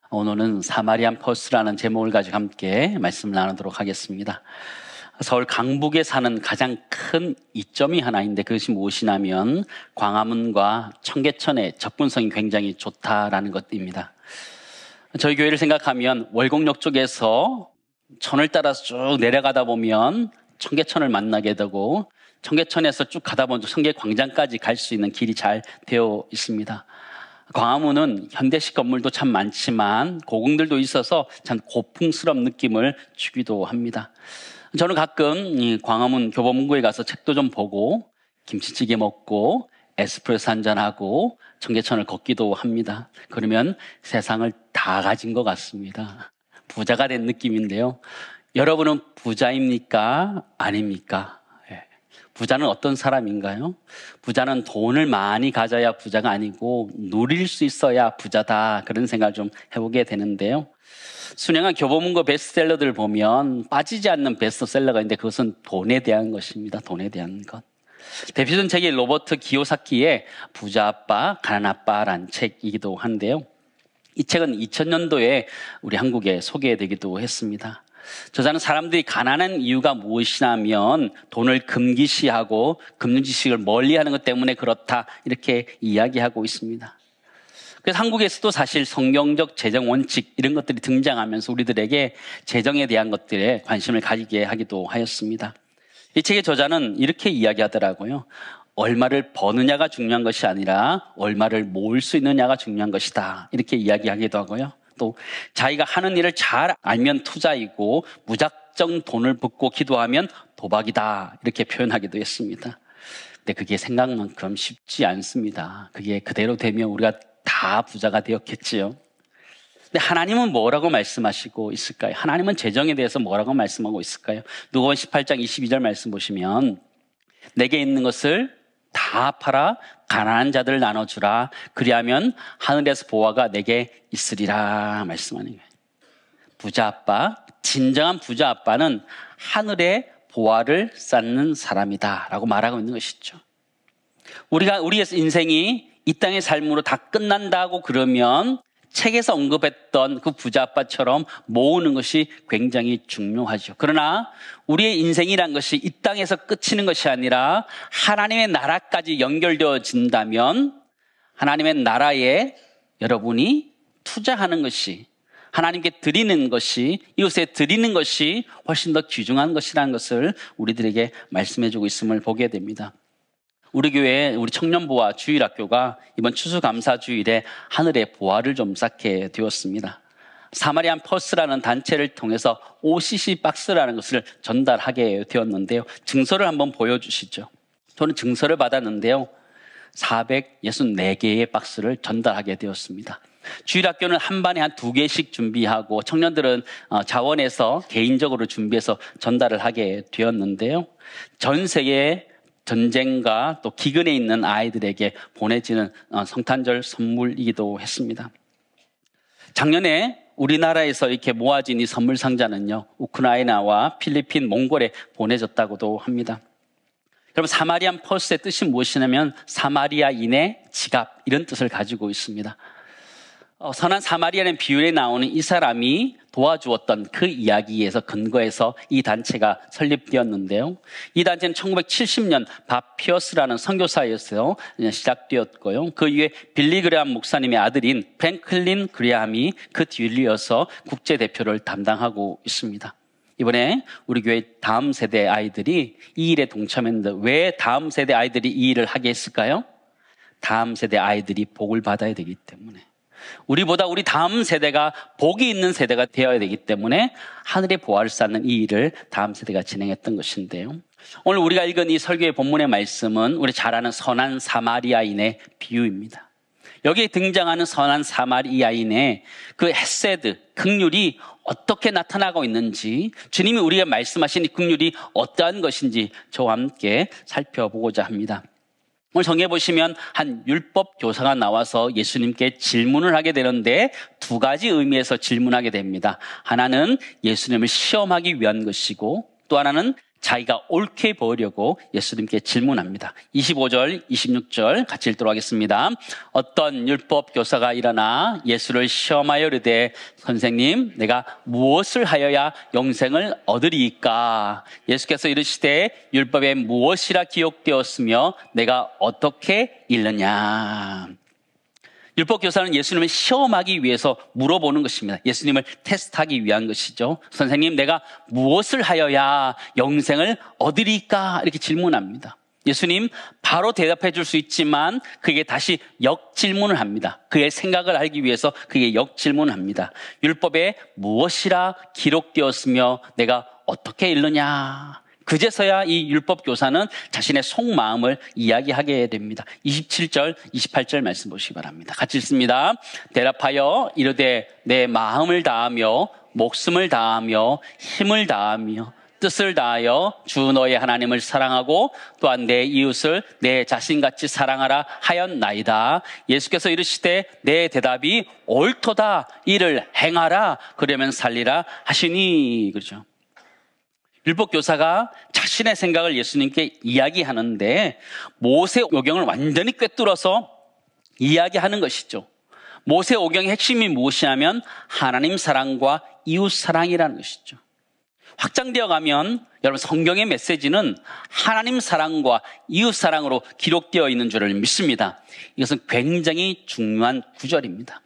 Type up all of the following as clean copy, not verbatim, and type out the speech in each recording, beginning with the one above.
오늘은 사마리안 퍼스라는 제목을 가지고 함께 말씀을 나누도록 하겠습니다. 서울 강북에 사는 가장 큰 이점이 하나 있는데 그것이 무엇이냐면 광화문과 청계천의 접근성이 굉장히 좋다라는 것입니다. 저희 교회를 생각하면 월곡역 쪽에서 천을 따라서 쭉 내려가다 보면 청계천을 만나게 되고 청계천에서 쭉 가다 보면 청계광장까지 갈 수 있는 길이 잘 되어 있습니다. 광화문은 현대식 건물도 참 많지만 고궁들도 있어서 참 고풍스러운 느낌을 주기도 합니다. 저는 가끔 이 광화문 교보문고에 가서 책도 좀 보고 김치찌개 먹고 에스프레소 한잔하고 청계천을 걷기도 합니다. 그러면 세상을 다 가진 것 같습니다. 부자가 된 느낌인데요. 여러분은 부자입니까? 아닙니까? 부자는 어떤 사람인가요? 부자는 돈을 많이 가져야 부자가 아니고 누릴 수 있어야 부자다. 그런 생각을 좀 해보게 되는데요. 수년간 교보문고 베스트셀러들 보면 빠지지 않는 베스트셀러가 있는데 그것은 돈에 대한 것입니다. 돈에 대한 것. 대표적인 책이 로버트 기요사키의 부자 아빠, 가난 아빠란 책이기도 한데요. 이 책은 2000년도에 우리 한국에 소개되기도 했습니다. 저자는 사람들이 가난한 이유가 무엇이냐면 돈을 금기시하고 금융지식을 멀리하는 것 때문에 그렇다 이렇게 이야기하고 있습니다. 그래서 한국에서도 사실 성경적 재정 원칙 이런 것들이 등장하면서 우리들에게 재정에 대한 것들에 관심을 가지게 하기도 하였습니다. 이 책의 저자는 이렇게 이야기하더라고요. 얼마를 버느냐가 중요한 것이 아니라 얼마를 모을 수 있느냐가 중요한 것이다. 이렇게 이야기하기도 하고요. 또 자기가 하는 일을 잘 알면 투자이고 무작정 돈을 붓고 기도하면 도박이다. 이렇게 표현하기도 했습니다. 근데 그게 생각만큼 쉽지 않습니다. 그게 그대로 되면 우리가 다 부자가 되었겠지요. 근데 하나님은 뭐라고 말씀하시고 있을까요? 하나님은 재정에 대해서 뭐라고 말씀하고 있을까요? 누가복음 18장 22절 말씀 보시면 내게 있는 것을 다 팔아 가난한 자들 나눠주라. 그리하면 하늘에서 보화가 내게 있으리라 말씀하는 거예요. 부자 아빠, 진정한 부자 아빠는 하늘에 보화를 쌓는 사람이다 라고 말하고 있는 것이죠. 우리의 인생이 이 땅의 삶으로 다 끝난다고 그러면 책에서 언급했던 그 부자 아빠처럼 모으는 것이 굉장히 중요하죠. 그러나 우리의 인생이란 것이 이 땅에서 끝이는 것이 아니라 하나님의 나라까지 연결되어진다면 하나님의 나라에 여러분이 투자하는 것이 하나님께 드리는 것이 이웃에 드리는 것이 훨씬 더 귀중한 것이라는 것을 우리들에게 말씀해주고 있음을 보게 됩니다. 우리 교회 우리 청년부와 주일학교가 이번 추수감사주일에 하늘의 보화를 좀 쌓게 되었습니다. 사마리안 퍼스라는 단체를 통해서 OCC 박스라는 것을 전달하게 되었는데요. 증서를 한번 보여주시죠. 저는 증서를 받았는데요. 464개의 박스를 전달하게 되었습니다. 주일학교는 한 반에 한 2개씩 준비하고 청년들은 자원에서 개인적으로 준비해서 전달을 하게 되었는데요. 전 세계에 전쟁과 또 기근에 있는 아이들에게 보내지는 성탄절 선물이기도 했습니다. 작년에 우리나라에서 이렇게 모아진 이 선물 상자는요, 우크라이나와 필리핀, 몽골에 보내졌다고도 합니다. 여러분, 사마리안 퍼스의 뜻이 무엇이냐면 사마리아인의 지갑 이런 뜻을 가지고 있습니다. 선한 사마리아는 비유에 나오는 이 사람이 도와주었던 그 이야기에서 근거해서 이 단체가 설립되었는데요. 이 단체는 1970년 밥 피어스라는 선교사에서 시작되었고요. 그 이후에 빌리 그레함 목사님의 아들인 프랭클린 그레함이 그 뒤를 이어서 국제대표를 담당하고 있습니다. 이번에 우리 교회 다음 세대 아이들이 이 일에 동참했는데 왜 다음 세대 아이들이 이 일을 하게 했을까요? 다음 세대 아이들이 복을 받아야 되기 때문에. 우리보다 우리 다음 세대가 복이 있는 세대가 되어야 되기 때문에 하늘의 보화를 쌓는 이 일을 다음 세대가 진행했던 것인데요. 오늘 우리가 읽은 이 설교의 본문의 말씀은 우리 잘 아는 선한 사마리아인의 비유입니다. 여기에 등장하는 선한 사마리아인의 그 헤세드, 긍휼이 어떻게 나타나고 있는지 주님이 우리에게 말씀하신 이 긍휼이 어떠한 것인지 저와 함께 살펴보고자 합니다. 오늘 성경에 보시면 한 율법 교사가 나와서 예수님께 질문을 하게 되는데 2가지 의미에서 질문하게 됩니다. 하나는 예수님을 시험하기 위한 것이고 또 하나는 자기가 옳게 보이려고 예수님께 질문합니다. 25절, 26절 같이 읽도록 하겠습니다. 어떤 율법 교사가 일어나 예수를 시험하여 이르되 선생님, 내가 무엇을 하여야 영생을 얻으리이까? 예수께서 이르시되 율법에 무엇이라 기록되었으며 내가 어떻게 읽느냐? 율법 교사는 예수님을 시험하기 위해서 물어보는 것입니다. 예수님을 테스트하기 위한 것이죠. 선생님, 내가 무엇을 하여야 영생을 얻으리까? 이렇게 질문합니다. 예수님 바로 대답해 줄 수 있지만 그게 다시 역질문을 합니다. 그의 생각을 알기 위해서 그게 역질문을 합니다. 율법에 무엇이라 기록되었으며 내가 어떻게 읽느냐? 그제서야 이 율법 교사는 자신의 속마음을 이야기하게 됩니다. 27절, 28절 말씀 보시기 바랍니다. 같이 읽습니다. 대답하여 이르되 내 마음을 다하며 목숨을 다하며 힘을 다하며 뜻을 다하여 주 너의 하나님을 사랑하고 또한 내 이웃을 내 자신같이 사랑하라 하였나이다. 예수께서 이르시되 내 대답이 옳도다. 이를 행하라. 그러면 살리라 하시니. 그렇죠. 율법 교사가 자신의 생각을 예수님께 이야기하는데 모세 오경을 완전히 꿰뚫어서 이야기하는 것이죠. 모세 오경의 핵심이 무엇이냐면 하나님 사랑과 이웃 사랑이라는 것이죠. 확장되어 가면 여러분 성경의 메시지는 하나님 사랑과 이웃 사랑으로 기록되어 있는 줄을 믿습니다. 이것은 굉장히 중요한 구절입니다.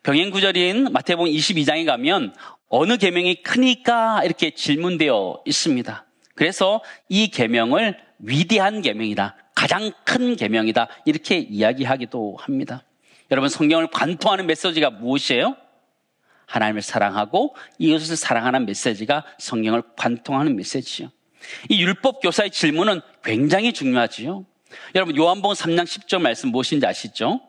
병행 구절인 마태복음 22장에 가면 어느 계명이 크니까 이렇게 질문되어 있습니다. 그래서 이 계명을 위대한 계명이다, 가장 큰 계명이다 이렇게 이야기하기도 합니다. 여러분 성경을 관통하는 메시지가 무엇이에요? 하나님을 사랑하고 이웃을 사랑하는 메시지가 성경을 관통하는 메시지요. 이 율법 교사의 질문은 굉장히 중요하지요. 여러분 요한복음 3장 10절 말씀 무엇인지 아시죠?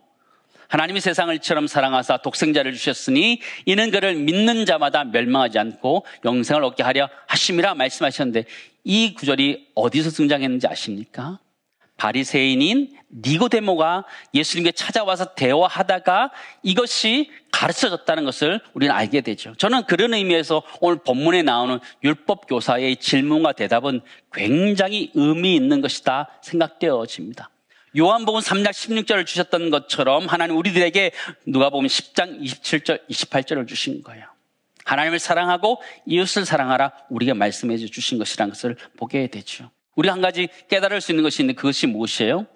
하나님이 세상을 이처럼 사랑하사 독생자를 주셨으니 이는 그를 믿는 자마다 멸망하지 않고 영생을 얻게 하려 하심이라 말씀하셨는데 이 구절이 어디서 등장했는지 아십니까? 바리새인인 니고데모가 예수님께 찾아와서 대화하다가 이것이 가르쳐졌다는 것을 우리는 알게 되죠. 저는 그런 의미에서 오늘 본문에 나오는 율법 교사의 질문과 대답은 굉장히 의미 있는 것이다 생각되어집니다. 요한복음 3장 16절을 주셨던 것처럼 하나님 우리들에게 누가복음 10장 27절 28절을 주신 거예요. 하나님을 사랑하고 이웃을 사랑하라 우리가 말씀해 주신 것이라는 것을 보게 되죠. 우리가 한 가지 깨달을 수 있는 것이 있는데 그것이 무엇이에요?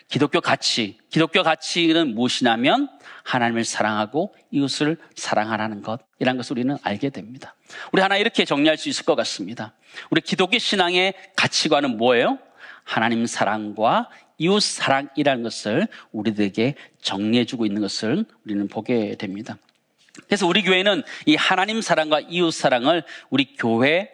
기독교 가치는 무엇이냐면 하나님을 사랑하고 이웃을 사랑하라는 것이라는 것을 우리는 알게 됩니다. 우리 하나 이렇게 정리할 수 있을 것 같습니다. 우리 기독교 신앙의 가치관은 뭐예요? 하나님 사랑과 이웃 사랑이라는 것을 우리들에게 정리해주고 있는 것을 우리는 보게 됩니다. 그래서 우리 교회는 이 하나님 사랑과 이웃 사랑을 우리 교회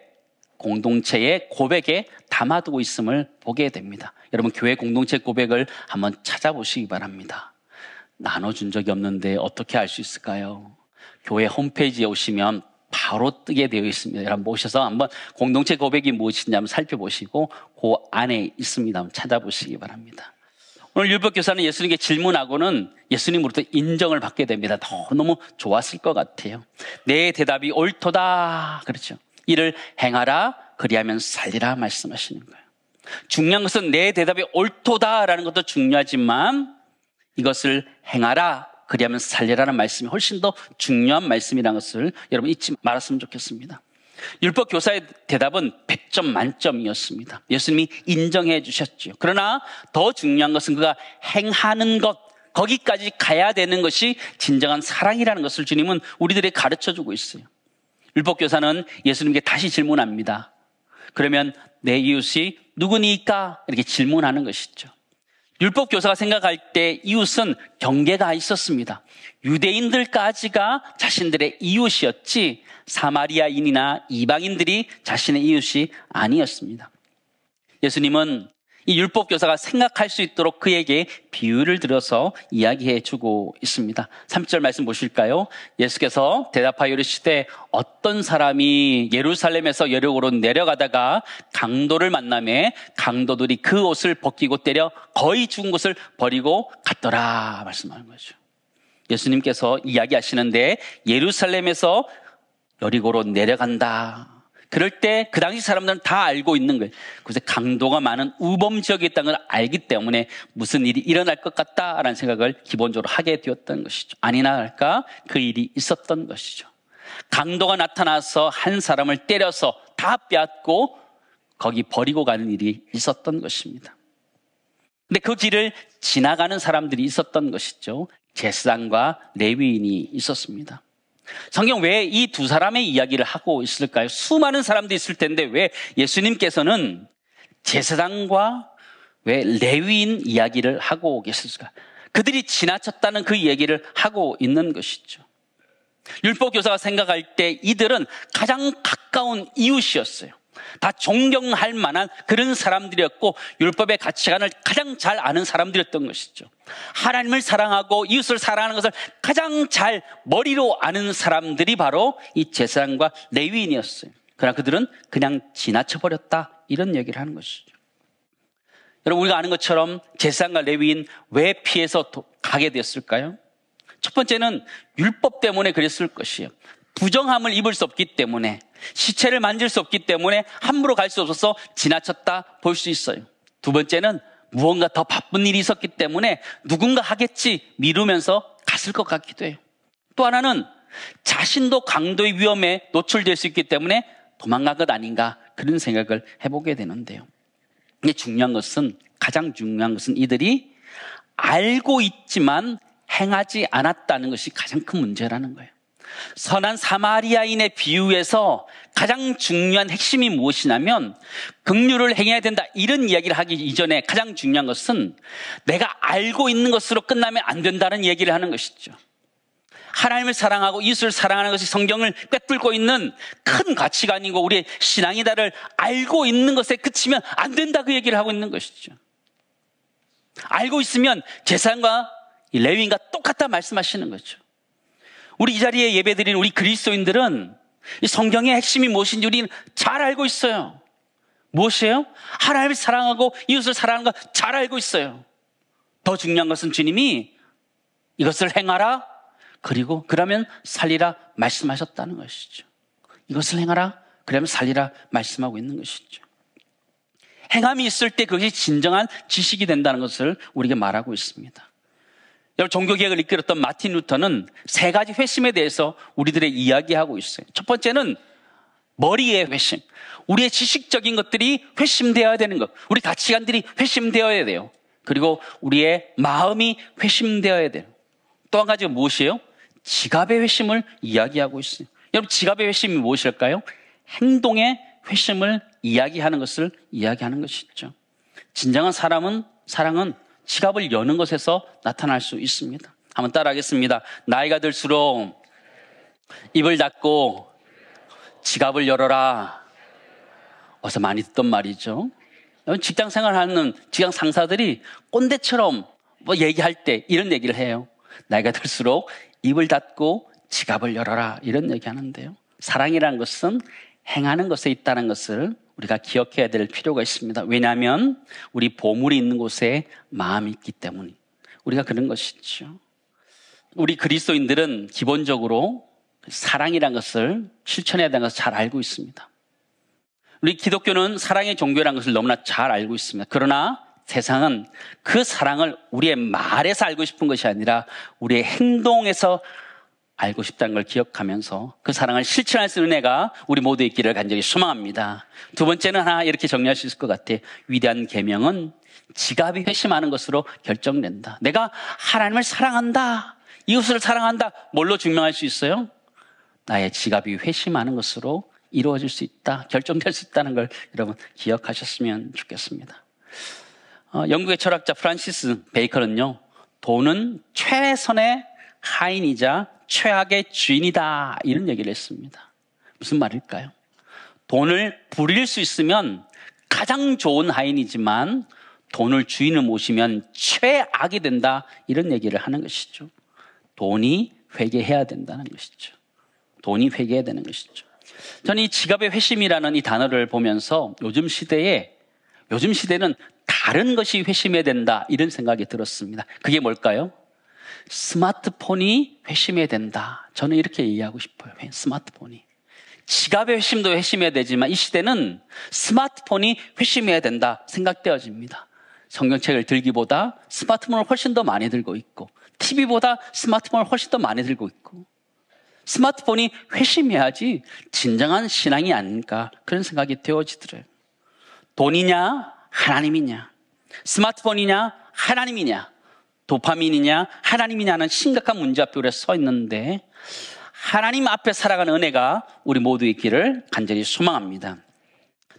공동체의 고백에 담아두고 있음을 보게 됩니다. 여러분 교회 공동체 고백을 한번 찾아보시기 바랍니다. 나눠준 적이 없는데 어떻게 알 수 있을까요? 교회 홈페이지에 오시면 바로 뜨게 되어 있습니다. 여러분 오셔서 한번 공동체 고백이 무엇인지 한번 살펴보시고 그 안에 있습니다. 한번 찾아보시기 바랍니다. 오늘 율법 교사는 예수님께 질문하고는 예수님으로부터 인정을 받게 됩니다. 너무 좋았을 것 같아요. 내 대답이 옳도다. 그렇죠. 이를 행하라 그리하면 살리라 말씀하시는 거예요. 중요한 것은 내 대답이 옳도다라는 것도 중요하지만 이것을 행하라 그리하면 살리라는 말씀이 훨씬 더 중요한 말씀이라는 것을 여러분 잊지 말았으면 좋겠습니다. 율법 교사의 대답은 100점 만점이었습니다. 예수님이 인정해 주셨죠. 그러나 더 중요한 것은 그가 행하는 것, 거기까지 가야 되는 것이 진정한 사랑이라는 것을 주님은 우리들에게 가르쳐주고 있어요. 율법 교사는 예수님께 다시 질문합니다. 그러면 내 이웃이 누구니까? 이렇게 질문하는 것이죠. 율법 교사가 생각할 때 이웃은 경계가 있었습니다. 유대인들까지가 자신들의 이웃이었지 사마리아인이나 이방인들이 자신의 이웃이 아니었습니다. 예수님은 이 율법 교사가 생각할 수 있도록 그에게 비유를 들어서 이야기해 주고 있습니다. 3절 말씀 보실까요? 예수께서 대답하여 이르시되 어떤 사람이 예루살렘에서 여리고로 내려가다가 강도를 만나매 강도들이 그 옷을 벗기고 때려 거의 죽은 곳을 버리고 갔더라 말씀하는 거죠. 예수님께서 이야기하시는데 예루살렘에서 여리고로 내려간다. 그럴 때 그 당시 사람들은 다 알고 있는 거예요. 그래서 강도가 많은 우범 지역에 있다는 걸 알기 때문에 무슨 일이 일어날 것 같다라는 생각을 기본적으로 하게 되었던 것이죠. 아니나 할까 그 일이 있었던 것이죠. 강도가 나타나서 한 사람을 때려서 다 빼앗고 거기 버리고 가는 일이 있었던 것입니다. 근데 그 길을 지나가는 사람들이 있었던 것이죠. 제사장과 레위인이 있었습니다. 성경 왜 이 두 사람의 이야기를 하고 있을까요? 수많은 사람들이 있을 텐데 왜 예수님께서는 제사장과 왜 레위인 이야기를 하고 계실까? 그들이 지나쳤다는 그 얘기를 하고 있는 것이죠. 율법 교사가 생각할 때 이들은 가장 가까운 이웃이었어요. 다 존경할 만한 그런 사람들이었고 율법의 가치관을 가장 잘 아는 사람들이었던 것이죠. 하나님을 사랑하고 이웃을 사랑하는 것을 가장 잘 머리로 아는 사람들이 바로 이 제사장과 레위인이었어요. 그러나 그들은 그냥 지나쳐버렸다 이런 얘기를 하는 것이죠. 여러분 우리가 아는 것처럼 제사장과 레위인 왜 피해서 가게 됐을까요? 첫 번째는 율법 때문에 그랬을 것이에요. 부정함을 입을 수 없기 때문에 시체를 만질 수 없기 때문에 함부로 갈 수 없어서 지나쳤다 볼 수 있어요. 두 번째는 무언가 더 바쁜 일이 있었기 때문에 누군가 하겠지 미루면서 갔을 것 같기도 해요. 또 하나는 자신도 강도의 위험에 노출될 수 있기 때문에 도망간 것 아닌가 그런 생각을 해보게 되는데요. 근데 가장 중요한 것은 이들이 알고 있지만 행하지 않았다는 것이 가장 큰 문제라는 거예요. 선한 사마리아인의 비유에서 가장 중요한 핵심이 무엇이냐면 긍휼을 행해야 된다 이런 이야기를 하기 이전에 가장 중요한 것은 내가 알고 있는 것으로 끝나면 안 된다는 얘기를 하는 것이죠. 하나님을 사랑하고 이웃을 사랑하는 것이 성경을 꿰뚫고 있는 큰 가치관이고 우리의 신앙이다를 알고 있는 것에 그치면 안 된다 그 얘기를 하고 있는 것이죠. 알고 있으면 제사장과 레위인과 똑같다 말씀하시는 거죠. 우리 이 자리에 예배드리는 우리 그리스도인들은 이 성경의 핵심이 무엇인지 우리는 잘 알고 있어요. 무엇이에요? 하나님을 사랑하고 이웃을 사랑하는 거 잘 알고 있어요. 더 중요한 것은 주님이 이것을 행하라 그러면 살리라 말씀하셨다는 것이죠. 이것을 행하라 그러면 살리라 말씀하고 있는 것이죠. 행함이 있을 때 그것이 진정한 지식이 된다는 것을 우리에게 말하고 있습니다. 여러분 종교개혁을 이끌었던 마틴 루터는 세 가지 회심에 대해서 우리들의 이야기하고 있어요. 첫 번째는 머리의 회심. 우리의 지식적인 것들이 회심되어야 되는 것. 우리 가치관들이 회심되어야 돼요. 그리고 우리의 마음이 회심되어야 돼요. 또 한 가지가 무엇이에요? 지갑의 회심을 이야기하고 있어요. 여러분 지갑의 회심이 무엇일까요? 행동의 회심을 이야기하는 것을 이야기하는 것이죠. 진정한 사랑은 지갑을 여는 것에서 나타날 수 있습니다. 한번 따라하겠습니다. 나이가 들수록 입을 닫고 지갑을 열어라. 어서 많이 듣던 말이죠. 직장 생활하는 직장 상사들이 꼰대처럼 얘기할 때 이런 얘기를 해요. 나이가 들수록 입을 닫고 지갑을 열어라. 이런 얘기 하는데요. 사랑이라는 것은 행하는 것에 있다는 것을 우리가 기억해야 될 필요가 있습니다. 왜냐하면 우리 보물이 있는 곳에 마음이 있기 때문에 우리가 그런 것이죠. 우리 그리스도인들은 기본적으로 사랑이라는 것을 실천해야 되는 것을 잘 알고 있습니다. 우리 기독교는 사랑의 종교라는 것을 너무나 잘 알고 있습니다. 그러나 세상은 그 사랑을 우리의 말에서 알고 싶은 것이 아니라 우리의 행동에서 알고 싶다는 걸 기억하면서 그 사랑을 실천할 수 있는 은혜가 우리 모두 있기를 간절히 소망합니다. 두 번째는 하나 이렇게 정리할 수 있을 것 같아요. 위대한 계명은 지갑이 회심하는 것으로 결정된다. 내가 하나님을 사랑한다, 이웃을 사랑한다. 뭘로 증명할 수 있어요? 나의 지갑이 회심하는 것으로 이루어질 수 있다, 결정될 수 있다는 걸 여러분 기억하셨으면 좋겠습니다. 영국의 철학자 프란시스 베이컨은요, 돈은 최선의 하인이자 최악의 주인이다 이런 얘기를 했습니다. 무슨 말일까요? 돈을 부릴 수 있으면 가장 좋은 하인이지만 돈을 주인을 모시면 최악이 된다 이런 얘기를 하는 것이죠. 돈이 회개해야 된다는 것이죠. 돈이 회개해야 되는 것이죠. 저는 이 지갑의 회심이라는 이 단어를 보면서 요즘 시대는 다른 것이 회심해야 된다 이런 생각이 들었습니다. 그게 뭘까요? 스마트폰이 회심해야 된다. 저는 이렇게 이해하고 싶어요. 스마트폰이. 지갑의 회심도 회심해야 되지만 이 시대는 스마트폰이 회심해야 된다 생각되어집니다. 성경책을 들기보다 스마트폰을 훨씬 더 많이 들고 있고, TV보다 스마트폰을 훨씬 더 많이 들고 있고, 스마트폰이 회심해야지 진정한 신앙이 아닌가, 그런 생각이 되어지더래요. 돈이냐 하나님이냐, 스마트폰이냐 하나님이냐, 도파민이냐 하나님이냐는 심각한 문제 앞에 우리가 서 있는데, 하나님 앞에 살아가는 은혜가 우리 모두 있기를 간절히 소망합니다.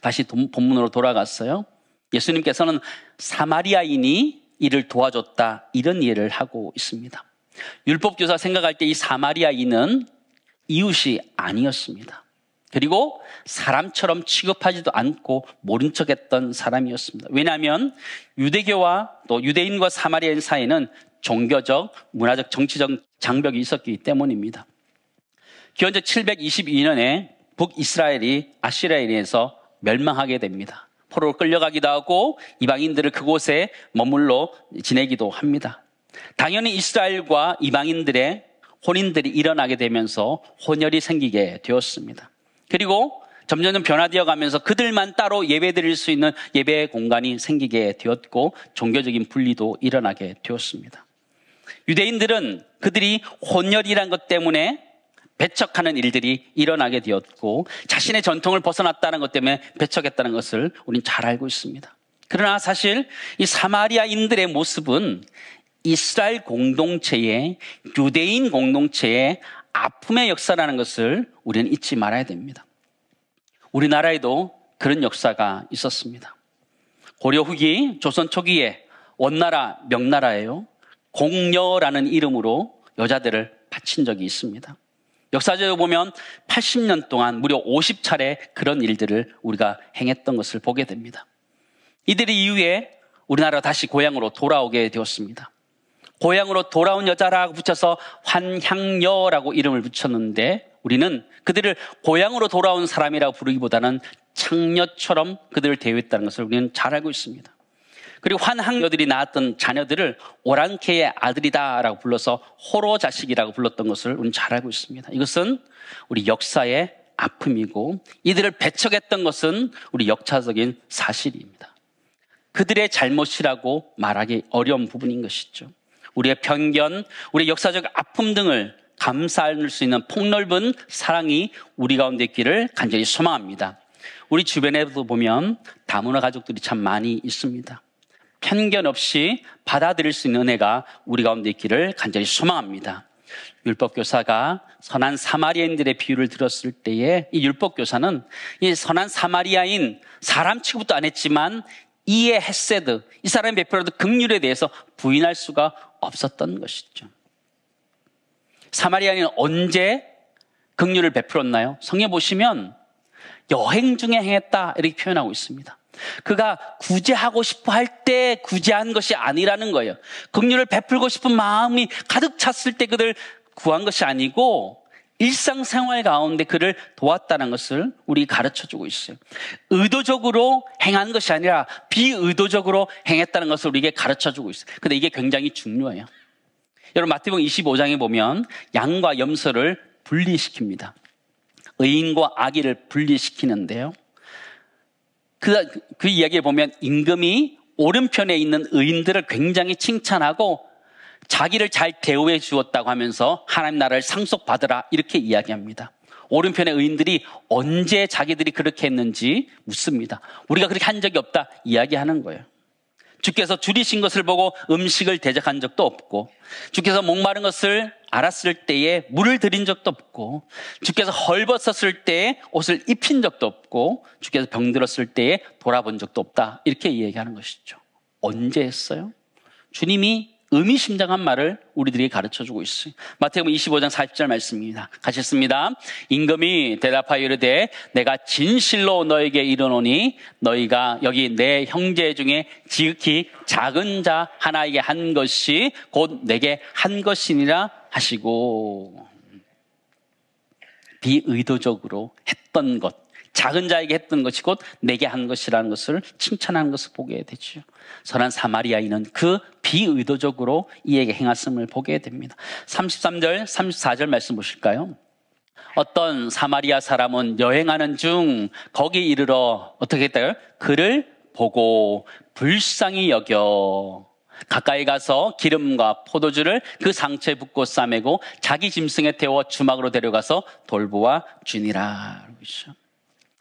다시 본문으로 돌아갔어요. 예수님께서는 사마리아인이 이를 도와줬다, 이런 이해를 하고 있습니다. 율법교사 생각할 때 이 사마리아인은 이웃이 아니었습니다. 그리고 사람처럼 취급하지도 않고 모른 척했던 사람이었습니다. 왜냐하면 유대교와 또 유대인과 사마리아인 사이에는 종교적, 문화적, 정치적 장벽이 있었기 때문입니다. 기원전 722년에 북이스라엘이 아시리아에 의해서 멸망하게 됩니다. 포로로 끌려가기도 하고 이방인들을 그곳에 머물러 지내기도 합니다. 당연히 이스라엘과 이방인들의 혼인들이 일어나게 되면서 혼혈이 생기게 되었습니다. 그리고 점점 변화되어 가면서 그들만 따로 예배 드릴 수 있는 예배 공간이 생기게 되었고, 종교적인 분리도 일어나게 되었습니다. 유대인들은 그들이 혼혈이란 것 때문에 배척하는 일들이 일어나게 되었고, 자신의 전통을 벗어났다는 것 때문에 배척했다는 것을 우리는 잘 알고 있습니다. 그러나 사실 이 사마리아인들의 모습은 이스라엘 공동체의, 유대인 공동체의 아픔의 역사라는 것을 우리는 잊지 말아야 됩니다. 우리나라에도 그런 역사가 있었습니다. 고려 후기, 조선 초기에 원나라, 명나라예요. 공녀라는 이름으로 여자들을 바친 적이 있습니다. 역사적으로 보면 80년 동안 무려 50차례 그런 일들을 우리가 행했던 것을 보게 됩니다. 이들이 이후에 우리나라가 다시 고향으로 돌아오게 되었습니다. 고향으로 돌아온 여자라고 붙여서 환향여라고 이름을 붙였는데, 우리는 그들을 고향으로 돌아온 사람이라고 부르기보다는 창녀처럼 그들을 대우했다는 것을 우리는 잘 알고 있습니다. 그리고 환향여들이 낳았던 자녀들을 오랑캐의 아들이다라고 불러서 호로 자식이라고 불렀던 것을 우리는 잘 알고 있습니다. 이것은 우리 역사의 아픔이고, 이들을 배척했던 것은 우리 역사적인 사실입니다. 그들의 잘못이라고 말하기 어려운 부분인 것이죠. 우리의 편견, 우리의 역사적 아픔 등을 감싸할 수 있는 폭넓은 사랑이 우리 가운데 있기를 간절히 소망합니다. 우리 주변에도 보면 다문화 가족들이 참 많이 있습니다. 편견 없이 받아들일 수 있는 은혜가 우리 가운데 있기를 간절히 소망합니다. 율법교사가 선한 사마리아인들의 비유를 들었을 때에 이 율법교사는 이 선한 사마리아인, 사람 취급도 안 했지만 이의 헤세드, 이 사람의 베풀어도 긍휼에 대해서 부인할 수가 없었던 것이죠. 사마리아인은 언제 긍휼을 베풀었나요? 성경에 보시면 여행 중에 행했다, 이렇게 표현하고 있습니다. 그가 구제하고 싶어 할 때 구제한 것이 아니라는 거예요. 긍휼을 베풀고 싶은 마음이 가득 찼을 때 그들 구한 것이 아니고 일상생활 가운데 그를 도왔다는 것을 우리 가르쳐주고 있어요. 의도적으로 행한 것이 아니라 비의도적으로 행했다는 것을 우리에게 가르쳐주고 있어요. 근데 이게 굉장히 중요해요. 여러분, 마태복음 25장에 보면 양과 염소를 분리시킵니다. 의인과 악의를 분리시키는데요. 그 이야기를 보면 임금이 오른편에 있는 의인들을 굉장히 칭찬하고 자기를 잘 대우해 주었다고 하면서 하나님 나라를 상속받으라, 이렇게 이야기합니다. 오른편의 의인들이 언제 자기들이 그렇게 했는지 묻습니다. 우리가 그렇게 한 적이 없다 이야기하는 거예요. 주께서 줄이신 것을 보고 음식을 대접한 적도 없고, 주께서 목마른 것을 알았을 때에 물을 드린 적도 없고, 주께서 헐벗었을 때에 옷을 입힌 적도 없고, 주께서 병들었을 때에 돌아본 적도 없다, 이렇게 이야기하는 것이죠. 언제 했어요? 주님이 의미심장한 말을 우리들이 가르쳐주고 있어요. 마태복음 25장 40절 말씀입니다. 가셨습니다. 임금이 대답하여 이르되 내가 진실로 너에게 이르노니 너희가 여기 내 형제 중에 지극히 작은 자 하나에게 한 것이 곧 내게 한 것이니라 하시고, 비의도적으로 했던 것, 작은 자에게 했던 것이 곧 내게 한 것이라는 것을 칭찬하는 것을 보게 되죠. 선한 사마리아인은 그 비의도적으로 이에게 행했음을 보게 됩니다. 33절, 34절 말씀 보실까요? 어떤 사마리아 사람은 여행하는 중 거기 이르러 어떻게 했다고요? 그를 보고 불쌍히 여겨 가까이 가서 기름과 포도주를 그 상처에 붓고 싸매고 자기 짐승에 태워 주막으로 데려가서 돌보아 주니라.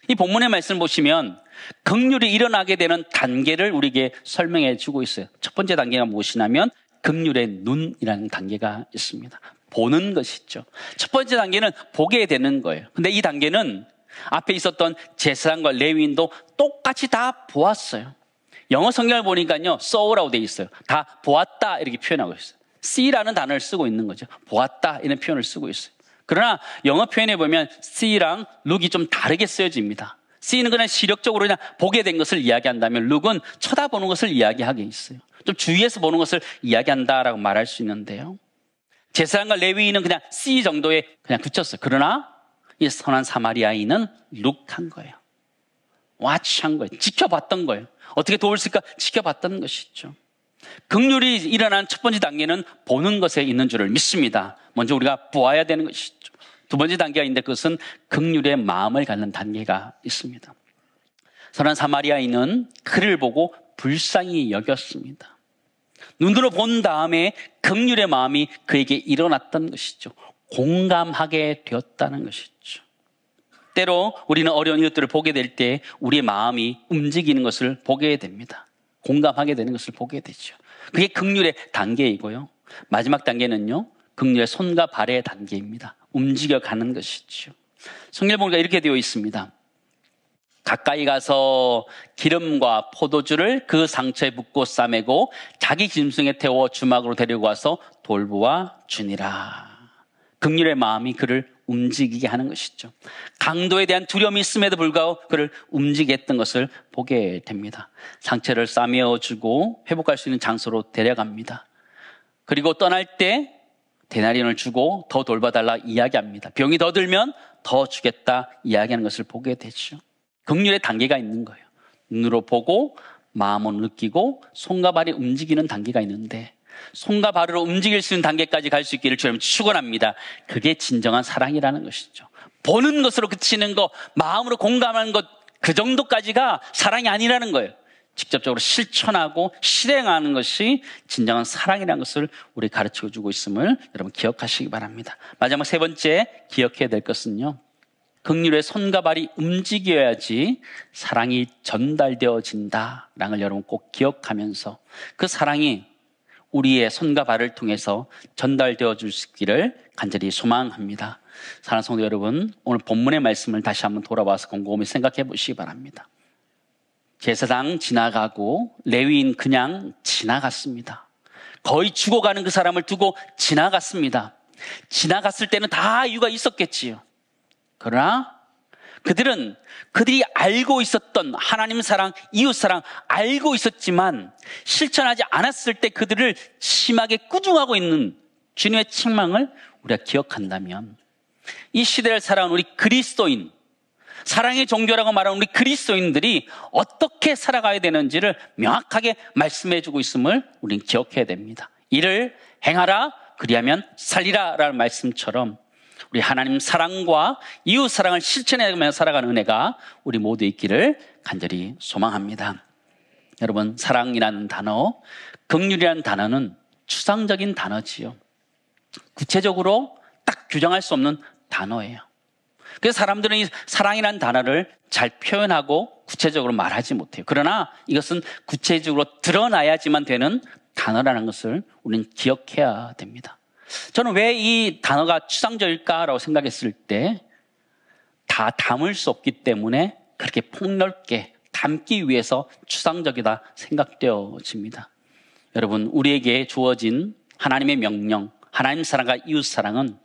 이 본문의 말씀을 보시면 긍휼이 일어나게 되는 단계를 우리에게 설명해 주고 있어요. 첫 번째 단계가 무엇이냐면 긍휼의 눈이라는 단계가 있습니다. 보는 것이죠. 첫 번째 단계는 보게 되는 거예요. 근데 이 단계는 앞에 있었던 제사장과 레위인도 똑같이 다 보았어요. 영어 성경을 보니까요, saw라고 되어 있어요. 다 보았다 이렇게 표현하고 있어요. see라는 단어를 쓰고 있는 거죠. 보았다 이런 표현을 쓰고 있어요. 그러나 영어 표현에 보면 see랑 look이 좀 다르게 쓰여집니다. see는 그냥 시력적으로 그냥 보게 된 것을 이야기한다면 look은 쳐다보는 것을 이야기하게 있어요. 좀 주위에서 보는 것을 이야기한다라고 말할 수 있는데요. 제사장과 레위인은 그냥 see 정도에 그냥 그쳤어요. 그러나 이 선한 사마리아인은 look한 거예요. watch한 거예요. 지켜봤던 거예요. 어떻게 도울 수 있을까? 지켜봤던 것이죠. 긍휼이 일어난 첫 번째 단계는 보는 것에 있는 줄을 믿습니다. 먼저 우리가 보아야 되는 것이죠. 두 번째 단계가 있는데 그것은 긍휼의 마음을 갖는 단계가 있습니다. 선한 사마리아인은 그를 보고 불쌍히 여겼습니다. 눈으로 본 다음에 긍휼의 마음이 그에게 일어났던 것이죠. 공감하게 되었다는 것이죠. 때로 우리는 어려운 이웃들을 보게 될 때 우리의 마음이 움직이는 것을 보게 됩니다. 공감하게 되는 것을 보게 되죠. 그게 긍휼의 단계이고요. 마지막 단계는요, 긍휼의 손과 발의 단계입니다. 움직여가는 것이죠. 성경을 보니까 이렇게 되어 있습니다. 가까이 가서 기름과 포도주를 그 상처에 붓고 싸매고 자기 짐승에 태워 주막으로 데리고 와서 돌보아 주니라. 긍휼의 마음이 그를 움직이게 하는 것이죠. 강도에 대한 두려움이 있음에도 불구하고 그를 움직이게 했던 것을 보게 됩니다. 상처를 싸매어주고 회복할 수 있는 장소로 데려갑니다. 그리고 떠날 때 데나리온을 주고 더 돌봐달라 이야기합니다. 병이 더 들면 더 주겠다 이야기하는 것을 보게 되죠. 긍휼의 단계가 있는 거예요. 눈으로 보고 마음으로 느끼고 손과 발이 움직이는 단계가 있는데 손과 발으로 움직일 수 있는 단계까지 갈 수 있기를 주님 축원합니다. 그게 진정한 사랑이라는 것이죠. 보는 것으로 그치는 것, 마음으로 공감하는 것, 그 정도까지가 사랑이 아니라는 거예요. 직접적으로 실천하고 실행하는 것이 진정한 사랑이라는 것을 우리 가르쳐 주고 있음을 여러분 기억하시기 바랍니다. 마지막 세 번째 기억해야 될 것은요, 긍휼의 손과 발이 움직여야지 사랑이 전달되어진다라는 걸 여러분 꼭 기억하면서 그 사랑이 우리의 손과 발을 통해서 전달되어 줄 수 있기를 간절히 소망합니다. 사랑하는 성도 여러분, 오늘 본문의 말씀을 다시 한번 돌아와서 곰곰이 생각해 보시기 바랍니다. 제사장 지나가고 레위인 그냥 지나갔습니다. 거의 죽어가는 그 사람을 두고 지나갔습니다. 지나갔을 때는 다 이유가 있었겠지요. 그러나 그들이 알고 있었던 하나님 사랑, 이웃 사랑 알고 있었지만 실천하지 않았을 때 그들을 심하게 꾸중하고 있는 주님의 책망을 우리가 기억한다면 이 시대를 살아온 우리 그리스도인, 사랑의 종교라고 말하는 우리 그리스도인들이 어떻게 살아가야 되는지를 명확하게 말씀해 주고 있음을 우리는 기억해야 됩니다. 이를 행하라, 그리하면 살리라 라는 말씀처럼 우리 하나님 사랑과 이웃 사랑을 실천하며 살아가는 은혜가 우리 모두 있기를 간절히 소망합니다. 여러분, 사랑이라는 단어, 긍휼이라는 단어는 추상적인 단어지요. 구체적으로 딱 규정할 수 없는 단어예요. 그래서 사람들은 이 사랑이라는 단어를 잘 표현하고 구체적으로 말하지 못해요. 그러나 이것은 구체적으로 드러나야지만 되는 단어라는 것을 우리는 기억해야 됩니다. 저는 왜 이 단어가 추상적일까라고 생각했을 때 다 담을 수 없기 때문에 그렇게 폭넓게 담기 위해서 추상적이다 생각되어집니다. 여러분, 우리에게 주어진 하나님의 명령, 하나님 사랑과 이웃 사랑은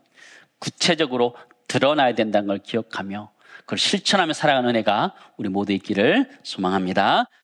구체적으로 드러나야 된다는 걸 기억하며 그걸 실천하며 살아가는 은혜가 우리 모두 있기를 소망합니다.